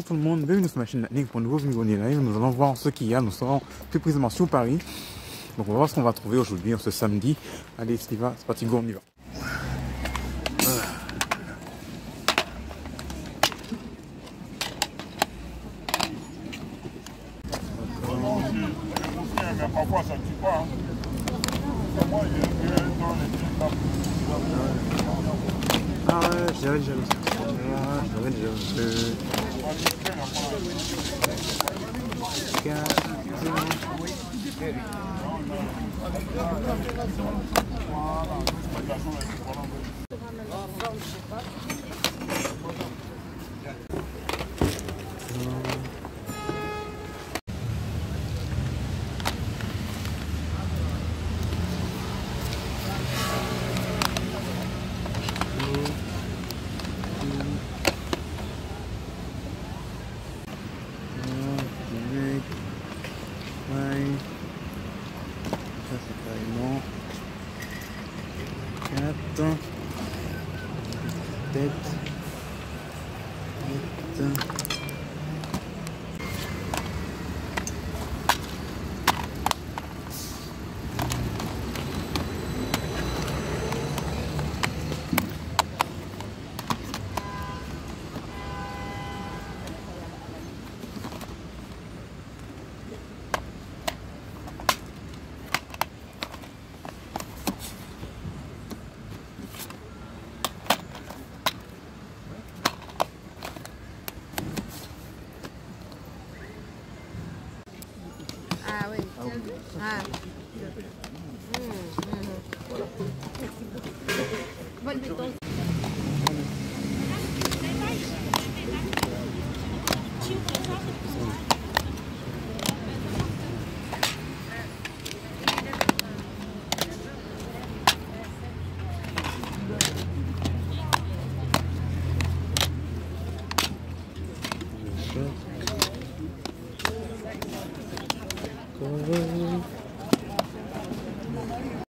tout le monde, bienvenue sur ma chaîne Natnik pour un nouveau vidéo live. Nous allons voir ce qu'il y a, nous serons plus précisément sur Paris. Donc on va voir ce qu'on va trouver aujourd'hui, ce samedi. Allez, c'est parti, go, on y va. Parfois ça ne tue pas. Moi, ah ouais, j'avais déjà vu ça. J'avais déjà vu. Ça c'est carrément 4 tête 8. Ah oui. Ah. Bonne détente.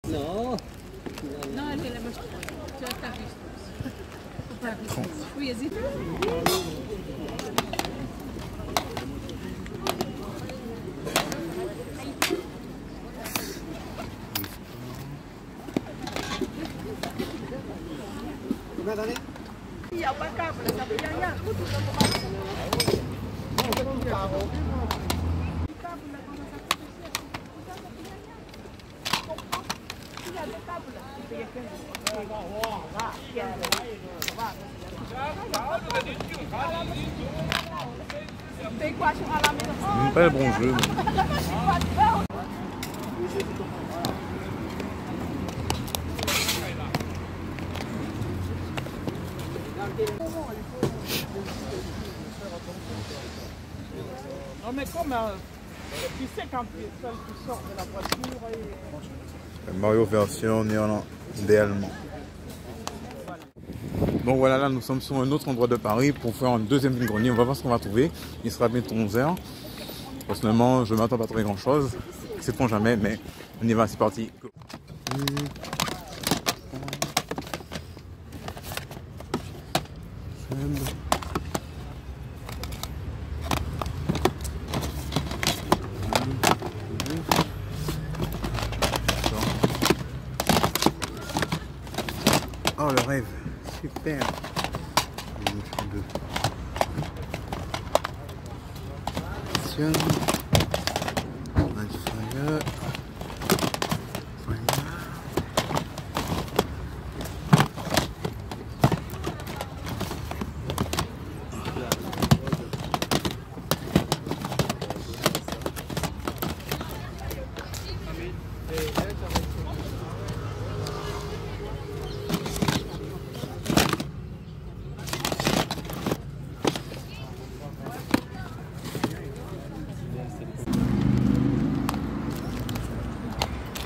Non. Non, elle est la moche. Tu as ta vue. Oui, hésite. Combien d'années? Il n'y a pas de câble, ça peut y aller. Même pas le bon jeu. non mais comme tu sais quand tu es seul, tu sors de la voiture et... Mario version néerlandais allemand. Donc voilà, là nous sommes sur un autre endroit de Paris pour faire un deuxième vide-grenier. On va voir ce qu'on va trouver. Il sera bientôt 11h. Personnellement, je ne m'attends pas à trouver grand chose. C'est pour jamais, mais on y va, c'est parti. Oh le rêve, super.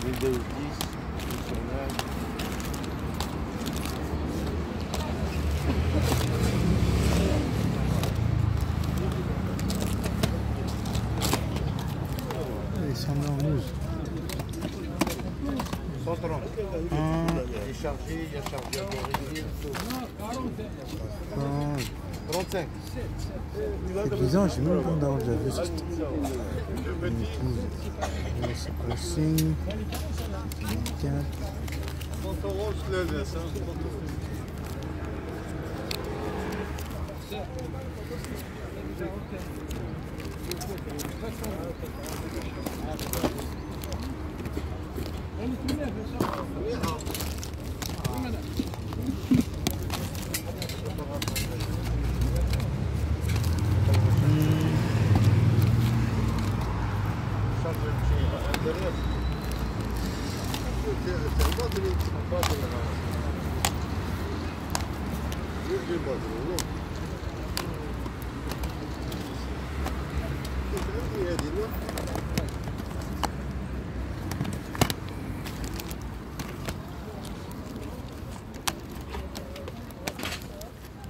Windows 10, fonctionnel. Ils sont en 12. 130. Il est chargé, il y a chargeur d'origine. 35. C'est bizarre, j'ai même pas d'avoir déjà vu ce pricing. 4. 30 euros, je le laisse.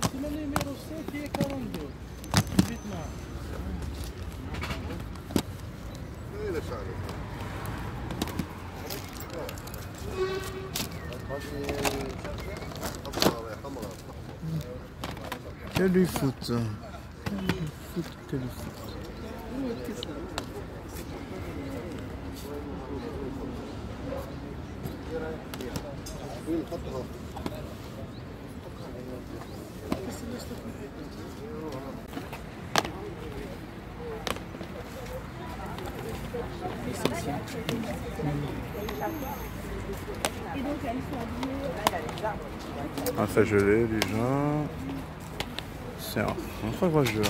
C'est le numéro 5 qui est 42. Dites-moi. Que du foot. Que du foot. Ah, ça je l'ai déjà. C'est un très gros jeu.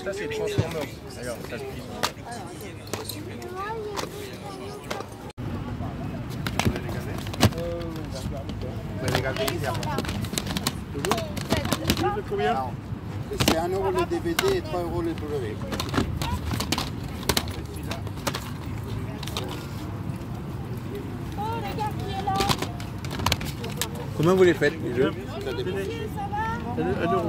Ça c'est Transformers. Regarde, ça se plie. Vous allez regarder ici après. Toujours combien? C'est 1 euro le DVD et 3 euros le Blu-ray. Comment vous les faites, les jeux? Ça dépend. 1 euro.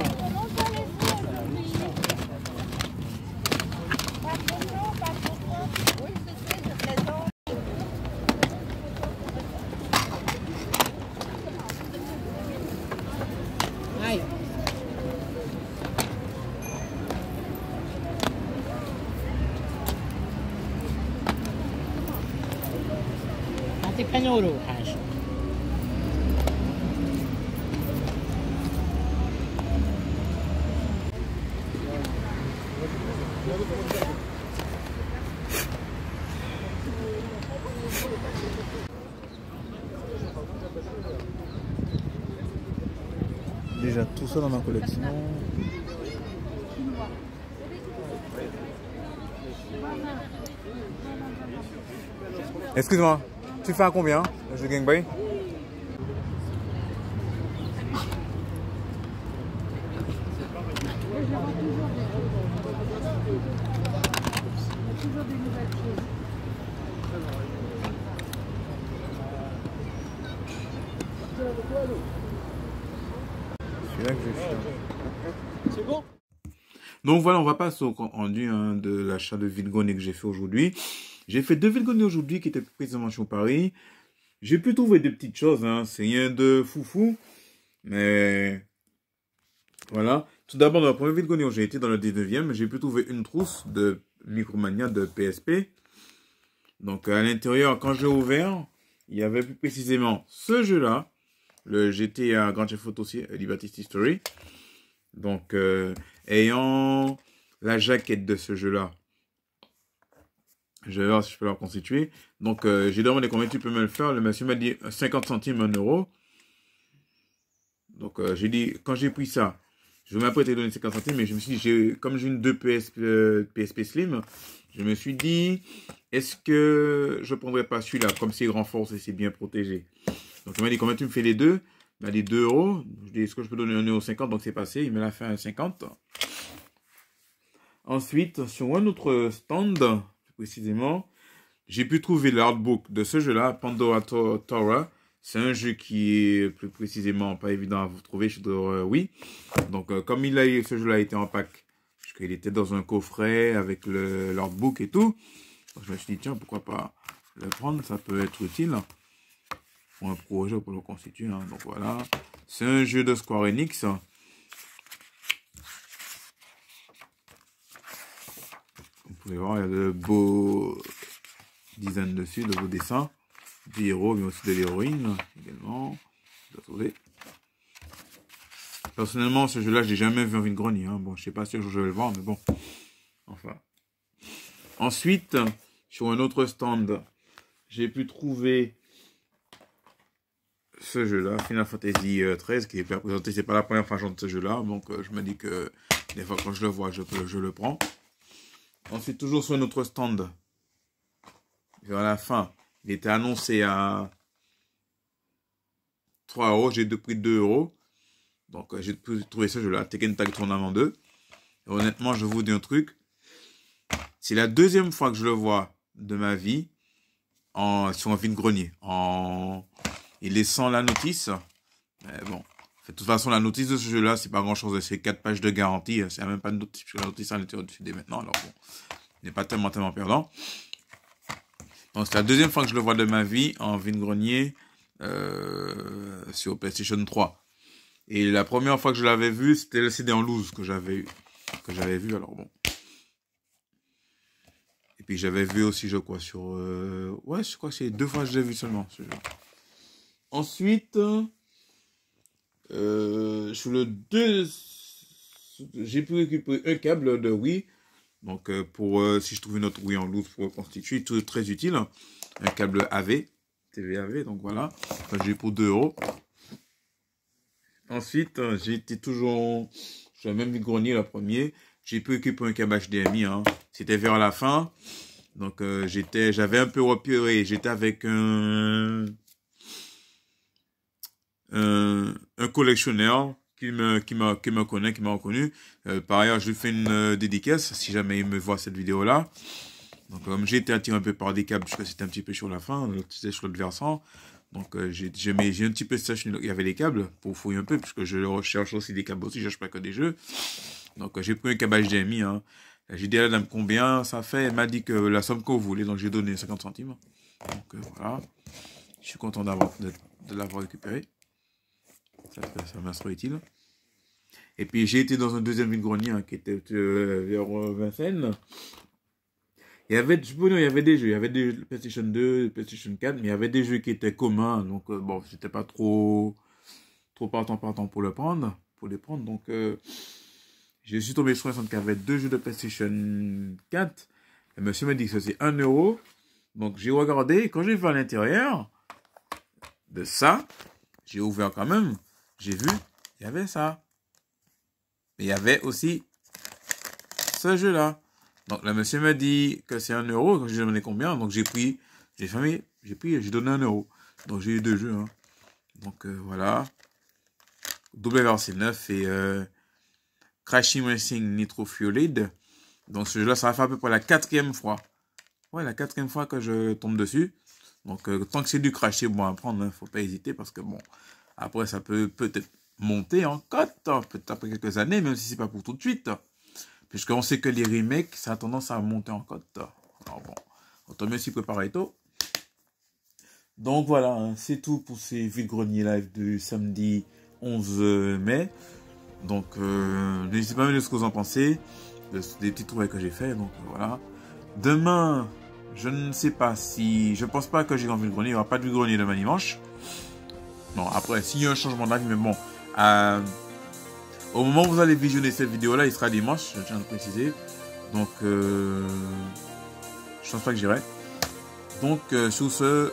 أعطيك 1 أورو حاجة. Déjà tout ça dans ma collection. Excuse-moi, tu fais à combien le jeu Game Boy? Celui-là que je vais faire. C'est bon? Donc voilà, on va passer au compte rendu de l'achat de Villegonnet que j'ai fait aujourd'hui. J'ai fait 2 Villegonnet aujourd'hui qui étaient précisément chez Paris. J'ai pu trouver des petites choses, hein. C'est rien de foufou. Mais voilà. Tout d'abord, dans le premier Villegonnet où j'ai été dans le 19e, j'ai pu trouver une trousse de Micromania de PSP. Donc à l'intérieur, quand j'ai ouvert, il y avait plus précisément ce jeu-là. Le GTA Grand Theft Auto Liberty History. Donc, ayant la jaquette de ce jeu-là, je vais voir si je peux la reconstituer. Donc, j'ai demandé combien tu peux me le faire. Le monsieur m'a dit 50 centimes, 1 euro. Donc, j'ai dit, quand j'ai pris ça, je m'apprêtais à donner 50 centimes, mais je me suis dit, comme j'ai une 2 PSP Slim, je me suis dit, est-ce que je prendrais pas celui-là, comme c'est renforcé et c'est bien protégé. Donc, il m'a dit, combien tu me fais les deux? Il m'a dit 2 euros. Je lui ai dit, est-ce que je peux donner 1,50 €? Donc, c'est passé. Il me l'a fait à 50. Ensuite, sur un autre stand, plus précisément, j'ai pu trouver l'artbook de ce jeu-là, Pandora Torah. C'est un jeu qui est plus précisément pas évident à vous trouver chez oui. Donc, comme ce jeu-là a été en pack, parce qu'il était dans un coffret avec l'artbook et tout, donc je me suis dit, tiens, pourquoi pas le prendre, ça peut être utile pour un projet, pour le constituer. Hein. Donc voilà, c'est un jeu de Square Enix. Vous pouvez voir, il y a de beaux designs dessus, de beaux dessins. Du héros, mais aussi de l'héroïne également. Personnellement, ce jeu-là, je n'ai jamais vu en vide-grenier. Hein. Bon, je sais pas si je vais le voir, mais bon. Enfin. Ensuite, sur un autre stand, j'ai pu trouver ce jeu-là, Final Fantasy XIII, qui est présenté. C'est pas la première fois que j'entends ce jeu-là, donc je me dis que des fois quand je le vois, je le prends. Ensuite, toujours sur un autre stand, vers la fin, il était annoncé à 3 €, j'ai pris 2 €. Donc j'ai pu trouver ce jeu-là, Tekken Tag Tournament 2. Et honnêtement, je vous dis un truc. C'est la deuxième fois que je le vois de ma vie sur un vide-grenier. Il est sans la notice. Mais bon, de toute façon, la notice de ce jeu-là, c'est pas grand-chose. C'est 4 pages de garantie. C'est même pas une notice, parce que la notice, elle était au-dessus dès maintenant. Alors bon, il n'est pas tellement perdant. Donc, c'est la deuxième fois que je le vois de ma vie en vide-grenier sur PlayStation 3. Et la première fois que je l'avais vu, c'était le CD en loose que j'avais vu. Alors bon. Et puis j'avais vu aussi, je crois, sur... ouais, je crois que c'est 2 fois que je l'ai vu seulement, ce jeu. Ensuite, sur le 2, j'ai pu récupérer un câble de Wii. Donc, si je trouve une autre Wii en loose pour reconstituer, tout très utile. Un câble AV, TV AV, donc voilà. Enfin, j'ai eu pour 2 €. Ensuite, j'ai été toujours sur le même vide-grenier, le premier. J'ai pu récupérer un câble HDMI. Hein. C'était vers la fin. Donc, j'avais un peu repéré. J'étais avec un collectionneur qui me connaît, qui m'a reconnu. Par ailleurs, je lui fais une dédicace si jamais il me voit cette vidéo-là. Donc, comme j'ai été attiré un peu par des câbles, puisque c'était un petit peu sur la fin, c'était sur l'autre versant. Donc, j'ai un petit peu station, il y avait des câbles pour fouiller un peu, puisque je recherche aussi des câbles aussi, je cherche pas que des jeux. Donc, j'ai pris un câble HDMI. Hein. J'ai dit à la dame combien ça fait. Elle m'a dit que la somme que vous voulez, donc j'ai donné 50 centimes. Donc, voilà. Je suis content de l'avoir récupéré. Ça m'a trop utile. Et puis, j'ai été dans un deuxième vide-grenier hein, qui était vers Vincennes. Il y avait des jeux, il y avait des PlayStation 2, PlayStation 4, mais il y avait des jeux qui étaient communs, donc bon, c'était pas trop partant pour les prendre. Donc, je suis tombé sur un centre qui avait 2 jeux de PlayStation 4. Le monsieur m'a dit que c'est 1 €. Donc, j'ai regardé, et quand j'ai vu à l'intérieur de ça, j'ai ouvert quand même, j'ai vu, il y avait ça. Mais il y avait aussi ce jeu-là. Donc, le monsieur m'a dit que c'est 1 €. Quand j'ai demandé combien, donc j'ai donné 1 €. Donc, j'ai eu 2 jeux. Hein. Donc, voilà. WRC9 et Crash Racing Nitro Fueled. Donc, ce jeu-là, ça va faire à peu près la 4e fois. Ouais, la 4e fois que je tombe dessus. Donc, tant que c'est du crash, c'est bon à prendre. Hein, faut pas hésiter parce que, bon, après, ça peut-être monter en cote. Hein, peut-être après quelques années, même si c'est pas pour tout de suite. Puisqu'on sait que les remakes, ça a tendance à monter en cote. Alors bon, autant mieux s'y préparer tôt. Donc voilà, hein, c'est tout pour ces vide-greniers live du samedi 11 mai. Donc n'hésitez pas à me dire ce que vous en pensez. Des petits trouvailles que j'ai fait. Donc voilà. Demain, je ne sais pas si... Je pense pas que j'ai un vide-grenier. Il n'y aura pas de vide-grenier demain dimanche. Non, après, s'il y a un changement d'avis, mais bon... au moment où vous allez visionner cette vidéo-là, il sera dimanche, je tiens à le préciser. Donc, je pense pas que j'irai. Donc, sur ce,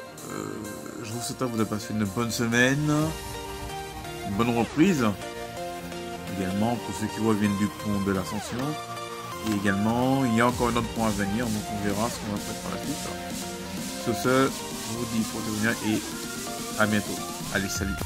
je vous souhaite à vous de passer une bonne semaine, une bonne reprise. Également, pour ceux qui reviennent du pont de l'Ascension. Et également, il y a encore un autre pont à venir, donc on verra ce qu'on va faire par la suite. Sur ce, je vous dis portez-vous bien et à bientôt. Allez, salut.